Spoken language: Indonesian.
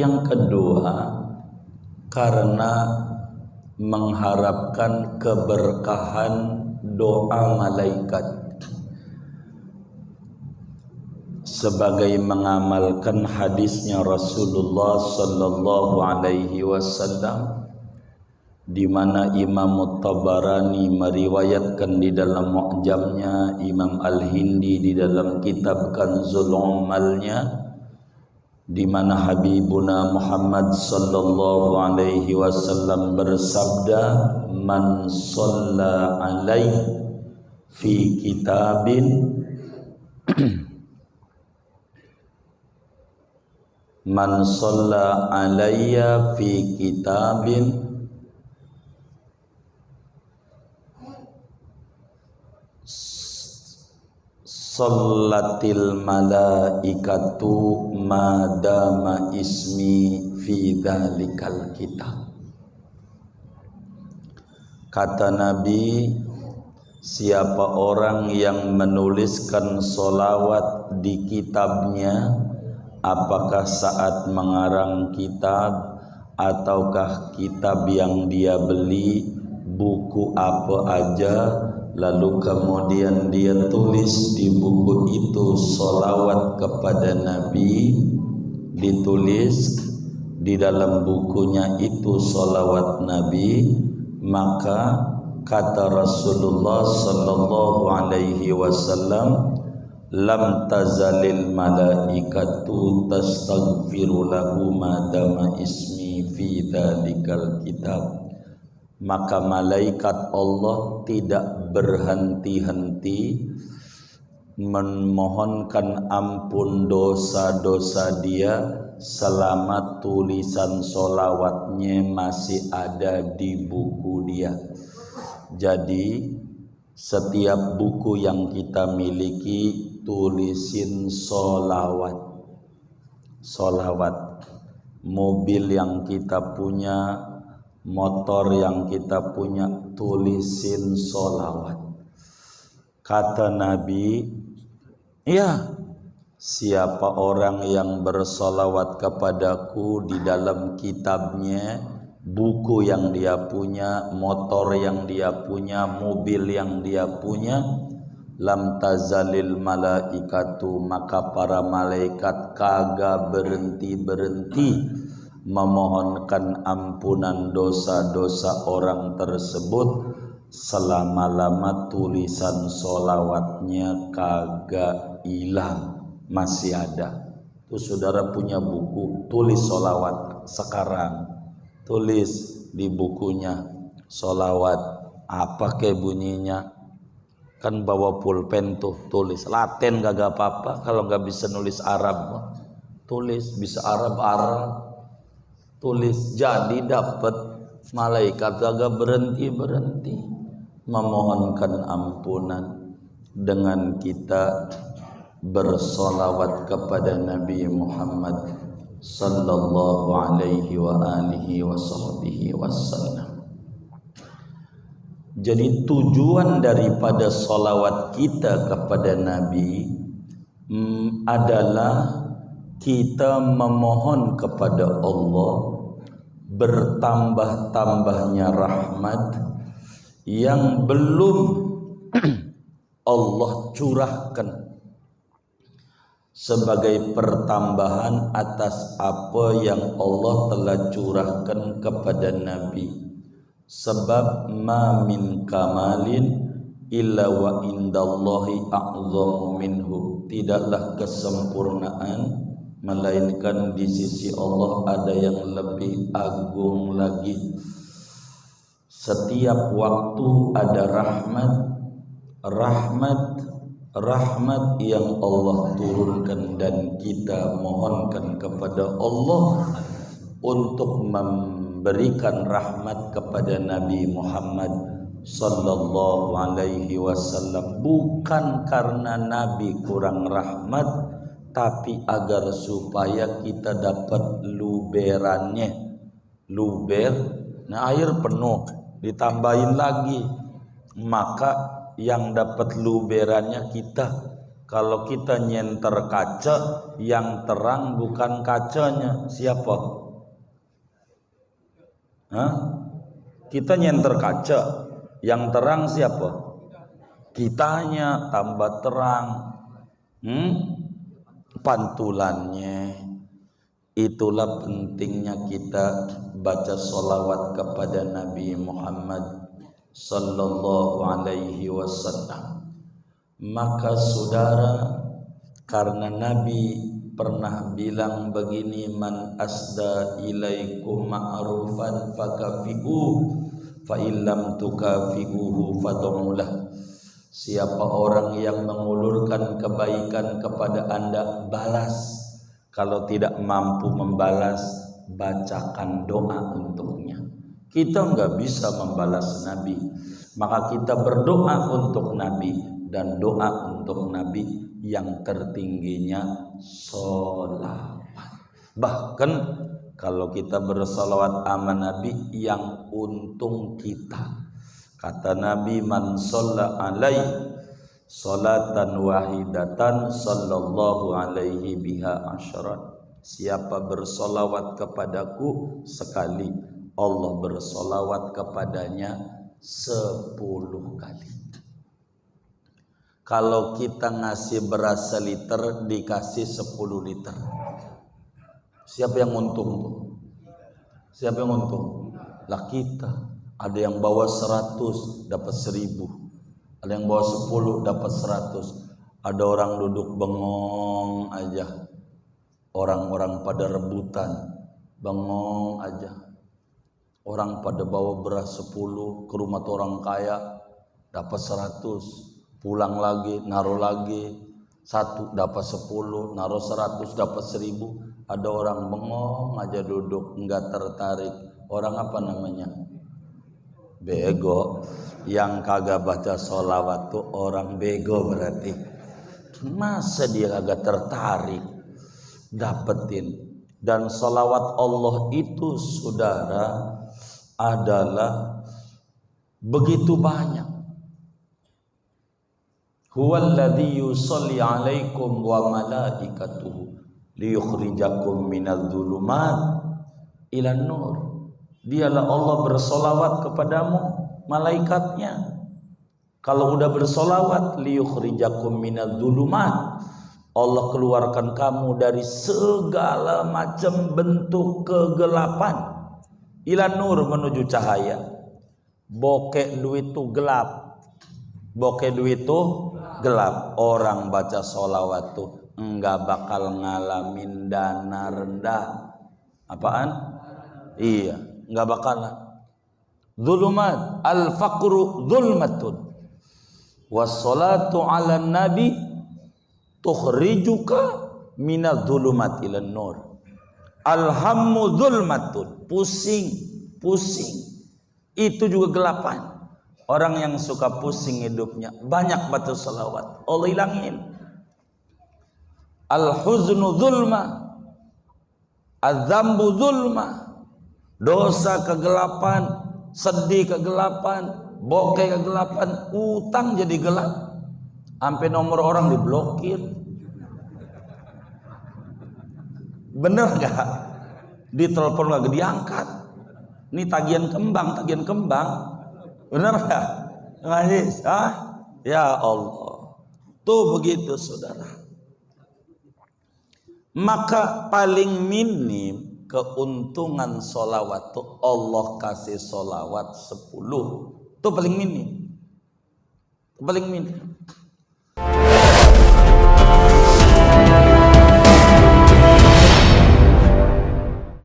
Yang kedua, karena mengharapkan keberkahan doa malaikat, sebagai mengamalkan hadisnya Rasulullah sallallahu alaihi wasallam, di mana Imam Tabarani meriwayatkan di dalam Mu'jamnya, Imam Al-Hindi di dalam kitab Kanzul Ummalnya, di mana Habibuna Muhammad sallallahu alaihi wasallam bersabda, "Man shalla alaihi fi kitabin man shalla alayya fi kitabin shallatil malaikatu madama ismi fi dzalikal kitab." Kata Nabi, siapa orang yang menuliskan solawat di kitabnya, apakah saat mengarang kitab ataukah kitab yang dia beli, buku apa aja, lalu kemudian dia tulis di buku itu solawat kepada Nabi, ditulis di dalam bukunya itu solawat Nabi, maka kata Rasulullah sallallahu alaihi wasallam, lam tazalil malaikatu tastaghfiru lahu madama ismi fi dzalikal kitab. Maka malaikat Allah tidak berhenti-henti memohonkan ampun dosa-dosa dia selama tulisan solawatnya masih ada di buku dia. Jadi setiap buku yang kita miliki tulisin solawat. Mobil yang kita punya, motor yang kita punya, tulisin solawat. Kata Nabi, ya, siapa orang yang bersolawat kepadaku di dalam kitabnya, buku yang dia punya, motor yang dia punya, mobil yang dia punya, lam tazalil malaikatu, maka para malaikat kagak berhenti-berhenti memohonkan ampunan dosa-dosa orang tersebut selama-lama tulisan solawatnya kagak hilang, masih ada. Tuh saudara punya buku, tulis solawat sekarang, tulis di bukunya solawat, apa kayak bunyinya, kan bawa pulpen tuh, tulis Latin gak apa-apa, kalau gak bisa nulis Arab tulis, bisa Arab tulis, jadi dapat. Malaikat gak berhenti memohonkan ampunan dengan kita bersolawat kepada Nabi Muhammad sallallahu alaihi wa alihi wa sahbihi wasallam. Jadi tujuan daripada solawat kita kepada Nabi adalah kita memohon kepada Allah bertambah-tambahnya rahmat yang belum Allah curahkan sebagai pertambahan atas apa yang Allah telah curahkan kepada Nabi. Sebab ma min kamalin illa wa indallahi a'zamu minhu, tidaklah kesempurnaan melainkan di sisi Allah ada yang lebih agung lagi. Setiap waktu ada rahmat yang Allah turunkan dan kita mohonkan kepada Allah untuk memberikan rahmat kepada Nabi Muhammad sallallahu alaihi wasallam, bukan karena Nabi kurang rahmat, tapi agar supaya kita dapat luberannya. Luber, nah air penuh ditambahin lagi, maka yang dapat luberannya kita. Kalau kita nyenter kaca, yang terang bukan kacanya, siapa? Hah? Kita nyenter kaca, yang terang siapa? Kitanya, tambah terang. Pantulannya. Itulah pentingnya kita baca sholawat kepada Nabi Muhammad sallallahu alaihi wasallam. Maka saudara, karena Nabi pernah bilang begini, man asda ilaikum ma'rufan fakafi'u fa illam tukafi'uhu fad'ulah. Siapa orang yang mengulurkan kebaikan kepada Anda, balas. Kalau tidak mampu membalas, bacakan doa untuknya. Kita nggak bisa membalas Nabi, maka kita berdoa untuk Nabi. Dan doa untuk Nabi yang tertingginya sholawat. Bahkan kalau kita bersolawat sama Nabi, yang untung kita. Kata Nabi, man sholla alaihi sholatan wahidatan sallallahu alaihi biha asyarat. Siapa bersolawat kepadaku sekali, Allah bersolawat kepadanya 10 kali. Kalau kita ngasih beras seliter, dikasih 10 liter. Siapa yang untung tuh? Siapa yang untung? Lah kita. Ada yang bawa 100 dapat 1000. Ada yang bawa 10 dapat 100. Ada orang duduk bengong aja. Orang-orang pada rebutan, bengong aja. Orang pada bawa beras 10 ke rumah orang kaya, dapat 100. Pulang lagi, naruh lagi, 1 dapat 10, naruh 100 dapat 1000. Ada orang bengong aja duduk, enggak tertarik. Orang apa namanya? Bego. Yang kagak baca sholawat tuh orang bego berarti. Masa dia kagak tertarik dapetin? Dan sholawat Allah itu saudara adalah begitu banyak. Huwallazi yusolli alaikum wa malaikatuhu liyukhrijakum minadh-dhulumat ilan nur. Dialah Allah bersolawat kepadamu, malaikatnya. Kalau udah bersolawat, liyukhrijakum minadh-dhulumat, Allah keluarkan kamu dari segala macam bentuk kegelapan, ilan nur, menuju cahaya. Bokeh duit itu gelap. Bokeh duit itu gelap. Orang baca sholawat tuh enggak bakal ngalamin dana rendah. Apaan? Iya, enggak bakalan. Zulumat, al-faqru zulmatun. Wassalatu ala nabi tukhrijuka minadh dhulumat ilan nur. Alhammu zulmatun, pusing. Itu juga gelapan. Orang yang suka pusing hidupnya, banyak baca salawat, Allah hilangin. Al-huznu zulma, az-zambu zulma. Dosa kegelapan, sedih kegelapan, bokeh kegelapan, utang jadi gelap. Sampai nomor orang diblokir. Bener gak? Ditelepon gak diangkat. Ini tagihan kembang. Bener gak? Ngajis, ya Allah. Tuh begitu saudara. Maka paling minim keuntungan solawat tuh Allah kasih solawat 10. Itu paling minim. Paling minim.